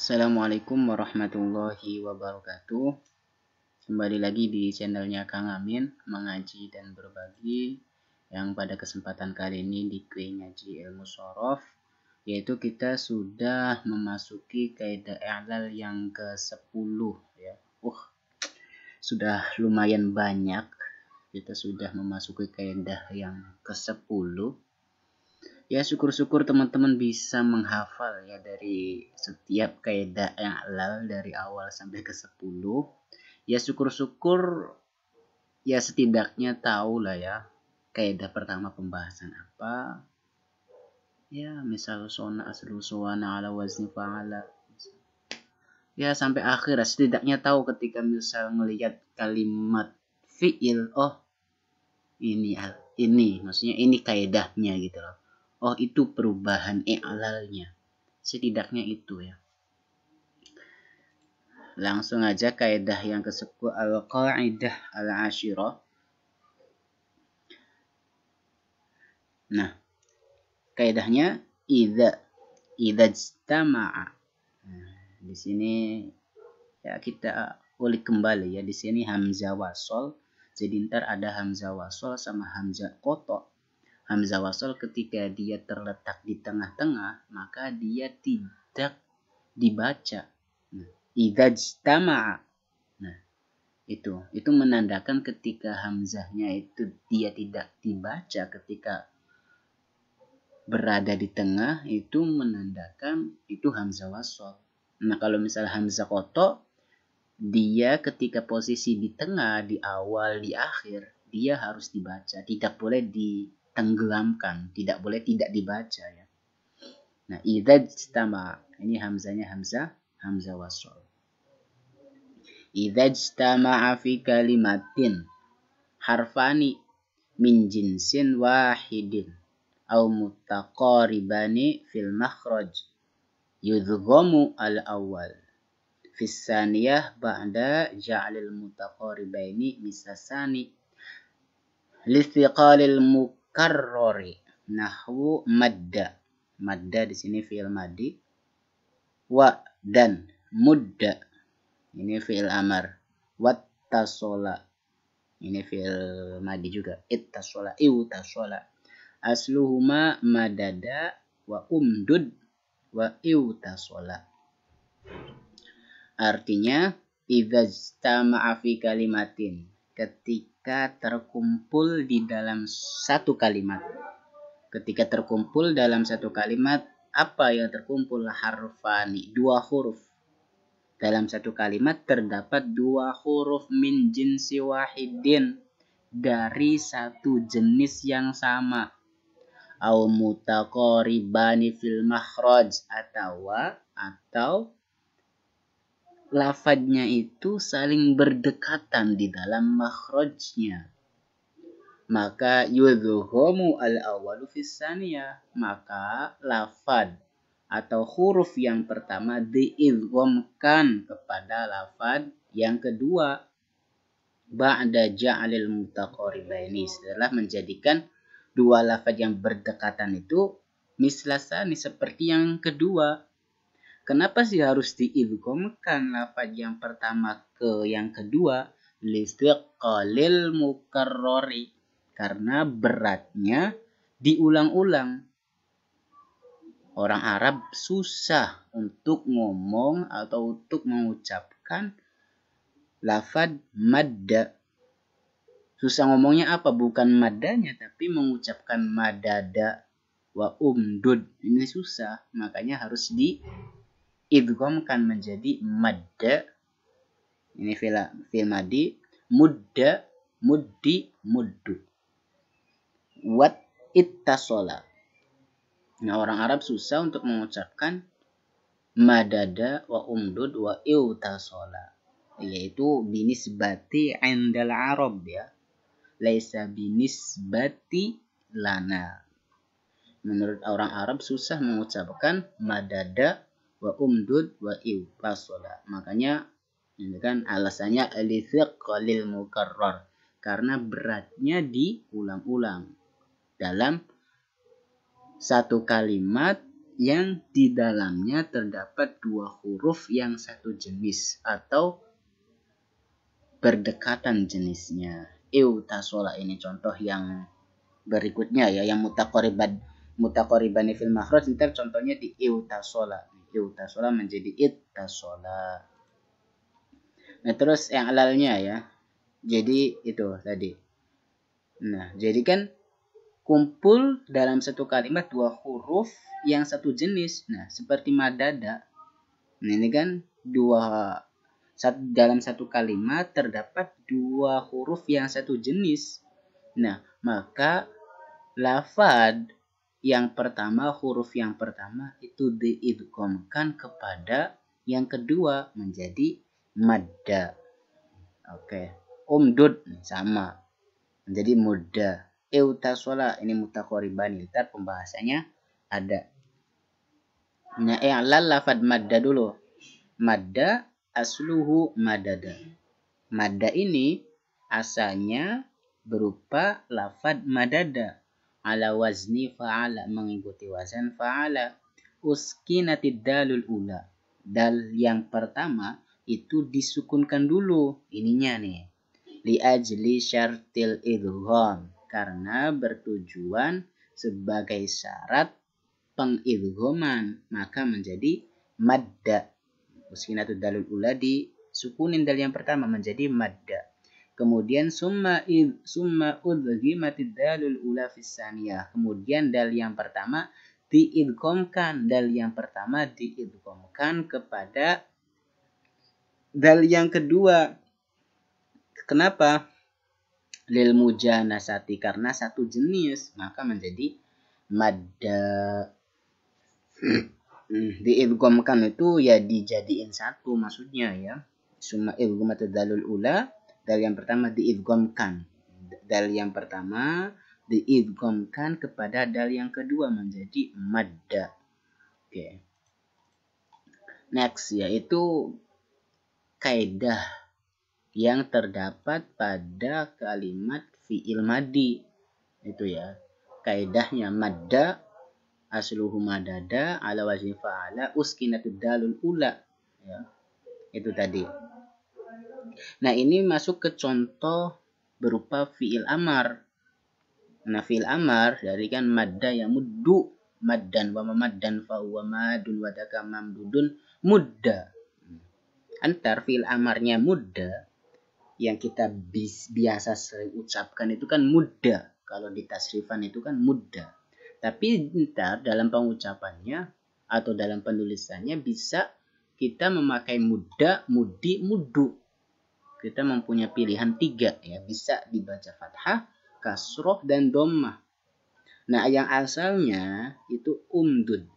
Assalamualaikum warahmatullahi wabarakatuh. Kembali lagi di channelnya Kang Amin, mengaji dan berbagi. Yang pada kesempatan kali ini di kuis ngaji ilmu shorof, yaitu kita sudah memasuki kaidah i'lal yang ke-10 ya. Sudah lumayan banyak. Kita sudah memasuki kaidah yang ke-10. Ya, syukur-syukur teman-teman bisa menghafal ya dari setiap kaidah i'lal dari awal sampai ke-10. Ya, syukur-syukur ya setidaknya tahu lah ya kaidah pertama pembahasan apa. Ya, misal sona aslu suwana ala wazni fa'ala. Ya, sampai akhir setidaknya tahu ketika misal melihat kalimat fi'il, oh ini maksudnya ini kaidahnya gitu loh. Oh, itu perubahan i'lalnya. Setidaknya itu ya. Langsung aja kaidah yang ke-10, al-qaidah al-ashirah. Nah, kaidahnya idza ijtama'a. Nah, di sini ya kita ulik kembali ya, di sini hamzah wasol. Jadi ntar ada hamzah wasol sama hamzah qata'. Hamzah wasol ketika dia terletak di tengah-tengah, maka dia tidak dibaca. Nah, idza ijtama'a. Nah, itu menandakan ketika hamzahnya itu dia tidak dibaca ketika berada di tengah, itu menandakan itu hamzah wasol. Nah, kalau misalnya hamzah qata', dia ketika posisi di tengah, di awal, di akhir, dia harus dibaca, tidak boleh ditenggelamkan, tidak boleh tidak dibaca ya. Nah, idza ijtama'a, ini hamzahnya hamzah wasol. Idza ijtama'a fi kalimatin harfani min jinsin wahidin au mutaqaribani fil makhraj yudghamu al-awwal fi tsaniyah ba'da ja'lil mutaqaribaini misasani lithiqalil mukarrari nahwu madda. Madda di sini fi'il madi, wa dan mudda ini fi'il amar, wattasola ini fi'il madi juga, ittasola iutasola. Asluhuma madada wa umdud wa iutasola. Artinya idza ijtama'a fi kalimatin, ketika terkumpul di dalam satu kalimat. Ketika terkumpul dalam satu kalimat, apa yang terkumpul? Harfani, dua huruf. Dalam satu kalimat terdapat dua huruf min jinsi wahidin, dari satu jenis yang sama. Au mutaqaribani fil makhraj, atau lafadznya itu saling berdekatan di dalam makhrajnya. Maka yudghamu al-awwalu fis tsaniyah, maka lafadz atau huruf yang pertama diidghamkan kepada lafadz yang kedua ba'da ja'lil mutaqaribaini, setelah menjadikan dua lafadz yang berdekatan itu mislasani, seperti yang kedua. Kenapa sih harus diidghamkan lafadz yang pertama ke yang kedua? Lithiqalil mukarrari, karena beratnya diulang-ulang. Orang Arab susah untuk ngomong atau untuk mengucapkan lafadz madda. Susah ngomongnya apa? Bukan maddanya, tapi mengucapkan madada wa umdud. Ini susah, makanya harus diidghamkan menjadi madda. Ini fi'il madi, mudda, muddi, muddu. Wat ittasola. Nah, orang Arab susah untuk mengucapkan madada wa umdud wa iutasola, yaitu binisbati indal Arab ya, laisa binisbati lana. Menurut orang Arab susah mengucapkan madada wa umdud wa iutasola. Makanya ini kan alasannya lithiqalil mukarrar, karena beratnya diulang-ulang dalam satu kalimat yang di dalamnya terdapat dua huruf yang satu jenis atau berdekatan jenisnya. Iutasola ini contoh yang berikutnya ya, yang mutaqoriban fil makhraj, ntar contohnya di iutasola. Iutasola menjadi ittasola. Nah, terus yang alalnya ya. Jadi itu tadi. Nah, jadi kan kumpul dalam satu kalimat dua huruf yang satu jenis. Nah, seperti madada. Nah, ini kan dalam satu kalimat terdapat dua huruf yang satu jenis. Nah, maka lafad yang pertama, huruf yang pertama itu diidghamkan kepada yang kedua menjadi madda. Oke. Umdud sama menjadi mudda. Iutasola ini mutaqoriban, ntar pembahasannya ada. Nah, i'lal lafad madda dulu. Madda asluhu madada. Madda ini asalnya berupa lafad madada. Ala wazni fa'ala, mengikuti wazan fa'ala. Uskinatid dalul ula. Dal yang pertama itu disukunkan dulu. Ininya nih. Liajli syartil idgham, karena bertujuan sebagai syarat pengidghaman, maka menjadi madda. Uskinatud dalul ula disukunin dal yang pertama menjadi madda. Kemudian summa udghimatid dalul ula fis saniyah. Kemudian dal yang pertama diidghamkan, dal yang pertama diidghamkan kepada dal yang kedua. Kenapa? Lil mujanasati, karena satu jenis, maka menjadi madda. Diidghamkan itu ya dijadiin satu maksudnya ya. Summa idghamatud dalul ula, dal yang pertama diidghamkan. Dal yang pertama diidghamkan kepada dal yang kedua menjadi madda. Oke. Next yaitu kaidah yang terdapat pada kalimat fi'il madi. Itu ya. Kaidahnya madda asluhu madada ala wazni fa'ala uskinatud dalul ula. Ya. Itu tadi. Nah, ini masuk ke contoh berupa fi'il amar. Nah, fi'il amar dari kan madda ya muddu, maddan wa mamaddan fa huwa madun wa daka mamdudun mudda. Antar fi'il amarnya mudda yang kita biasa sering ucapkan itu kan mudda. Kalau di tasrifan itu kan mudda. Tapi ntar dalam pengucapannya atau dalam penulisannya bisa kita memakai mudda, mudi, muddu. Kita mempunyai pilihan 3 ya. Bisa dibaca fathah, kasroh, dan dhammah. Nah, yang asalnya itu umdud.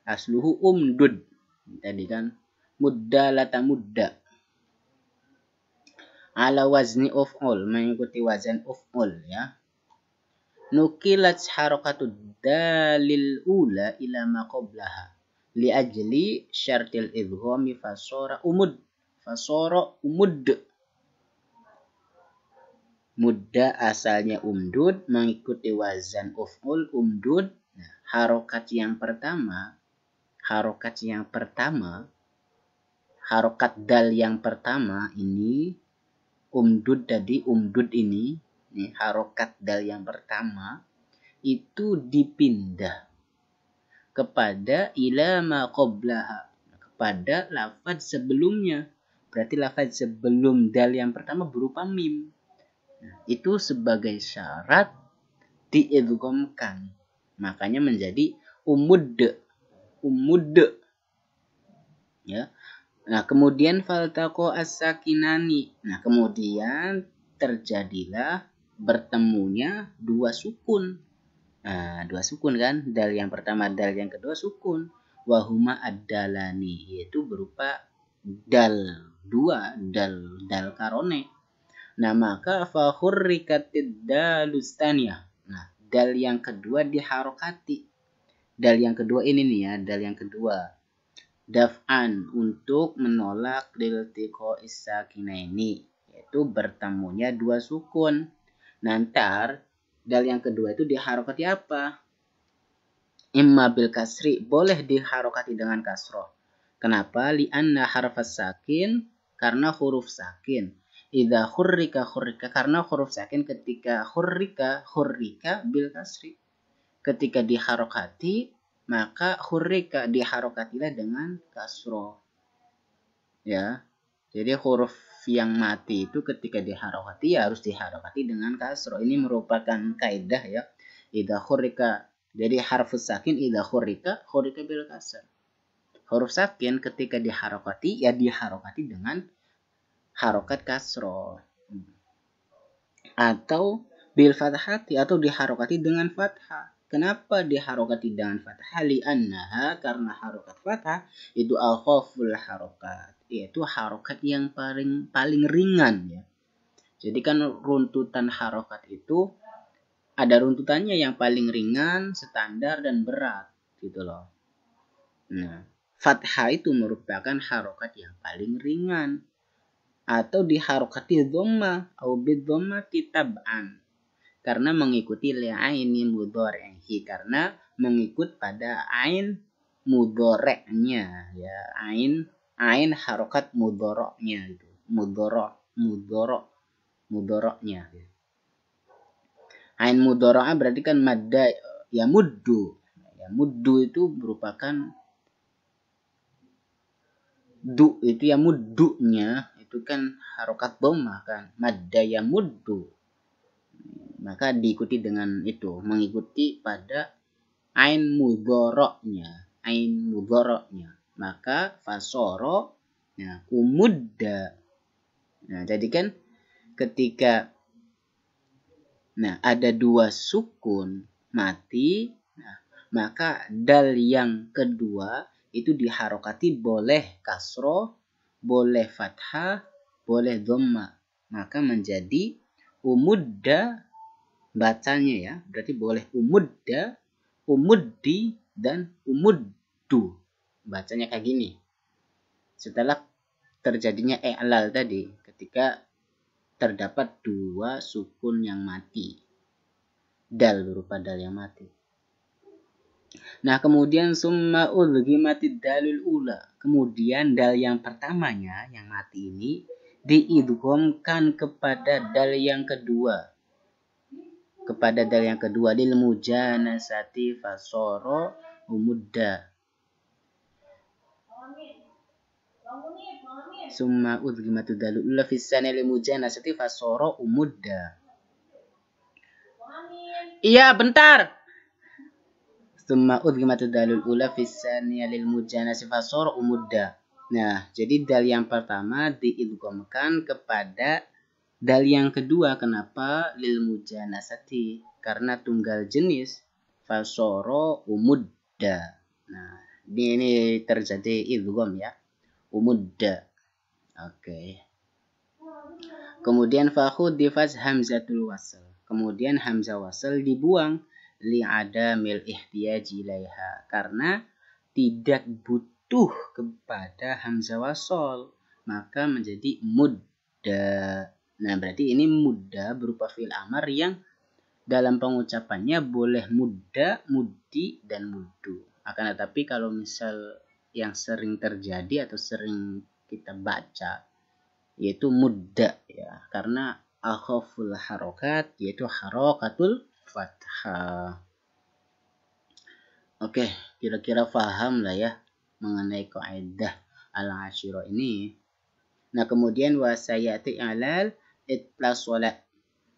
Asluhu umdud. Tadi kan mudda lata mudda. Ala wazni uf'ul, mengikuti wazan uf'ul ya. Nukilat harakatu dalil ula ila ma qablaha li ajli syartil idghami fasara umud. Mudda asalnya umdud, mengikuti wazan uf'ul umdud. Nah, harokat dal yang pertama ini umdud tadi, umdud ini nih, harokat dal yang pertama itu dipindah kepada ila ma qablaha, kepada lafaz sebelumnya. Berarti lafaz sebelum dal yang pertama berupa mim. Nah, itu sebagai syarat diidghamkan. Makanya menjadi umud. Ya. Nah, kemudian faltaqo as-sakinani. Nah, kemudian terjadilah bertemunya dua sukun. Nah, dua sukun kan? Dal yang pertama, dal yang kedua sukun. Wahuma ad-dalani, yaitu berupa dal dua, dal karone. Nah, maka fa hurrikatid dalustaniyah. Nah, dal yang kedua diharokati. Dal yang kedua ini nih ya, dal yang kedua. Daf'an, untuk menolak liltiqo is-sakinaini, yaitu bertemunya dua sukun. Nanti dal yang kedua itu diharokati apa? Imma bil kasri, boleh diharokati dengan kasroh. Kenapa? Li'anna harfas sakin, karena huruf sakin. Idza khurrika khurrika, karena huruf sakin ketika khurrika bil kasri. Ketika diharokati, maka khurrika diharokatilah dengan kasroh. Ya. Jadi huruf yang mati itu ketika diharokati ya harus diharokati dengan kasroh. Ini merupakan kaidah ya. Idza khurrika, jadi harfus sakin idza khurrika bil kasr. Huruf sakin ketika diharokati ya diharokati dengan harokat kasroh. Atau bil fathati, atau diharokati dengan fathah. Kenapa diharokati dengan fathah? Li'annaha, karena harokat fathah itu akhaful harokat, yaitu harokat yang paling ringan ya. Jadi kan runtutan harokat itu ada runtutannya yang paling ringan, standar, dan berat gitu loh. Nah, fathah itu merupakan harokat yang paling ringan. Atau diharokati dhamma atau bidhammati tab'an, karena mengikuti li'aini mudhari'i, karena mengikut pada ain mudhari'nya ya, ain harokat mudhari'nya itu, mudhari'nya gitu. Ain mudhari'ah berarti kan madda ya muddu. Ya muddu itu merupakan du, itu ya muddunya itu kan harokat dhammah kan, madda ya muddu. Maka diikuti dengan itu, mengikuti pada ain mudhari'nya, maka fasoro ya umudda. Nah, jadi kan ketika ada dua sukun mati, maka dal yang kedua itu diharokati boleh kasroh, boleh fathah, boleh dhamma, maka menjadi umudda bacanya ya, berarti boleh umudda, umuddi, dan umuddu, bacanya kayak gini setelah terjadinya i'lal tadi, ketika terdapat dua sukun yang mati, dal berupa dal yang mati. Nah, kemudian summa ulghimatid dalul ula, kemudian dal yang pertamanya yang mati ini diidghamkan kepada dal yang kedua, lil mujanasati fasoro umudda. Summa udghimatu dalul ula fissani lil mujanasati fasoro umudda. Iya, bentar. Summa udghimatu dalul ula fissani lil mujanasati fasoro umudda. Nah, jadi dal yang pertama diidghamkan kepada dal yang kedua. Kenapa? Lil mujanasati, karena tunggal jenis, fasoro umudda. Nah, ini terjadi idgham ya, umudda. Oke. Kemudian fakhudifat hamzatul wasl, kemudian hamzah wasl dibuang, li'adamil ihtiyaji ilaiha, karena tidak butuh kepada hamzah wasl, maka menjadi mudda. Nah, berarti ini mudda berupa fi'il amar yang dalam pengucapannya boleh mudda, muddi, dan muddu. Akan tetapi kalau misal yang sering terjadi atau sering kita baca yaitu mudda ya, karena akhaful harokat yaitu harokatul fathah. Oke, kira-kira paham lah ya mengenai kaidah al-asyirah ini. Nah, kemudian wasayati i'lal ittasola.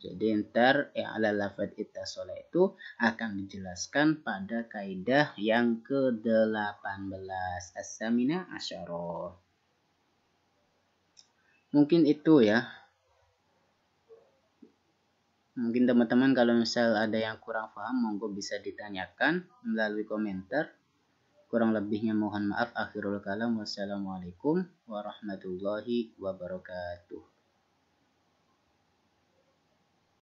Jadi ntar i'lal lafadz ittasola itu akan dijelaskan pada kaidah yang ke-18, as-samina asyarah. Mungkin itu ya. Mungkin teman-teman kalau misal ada yang kurang paham, monggo bisa ditanyakan melalui komentar. Kurang lebihnya mohon maaf. Akhirul kalam. Wassalamualaikum warahmatullahi wabarakatuh.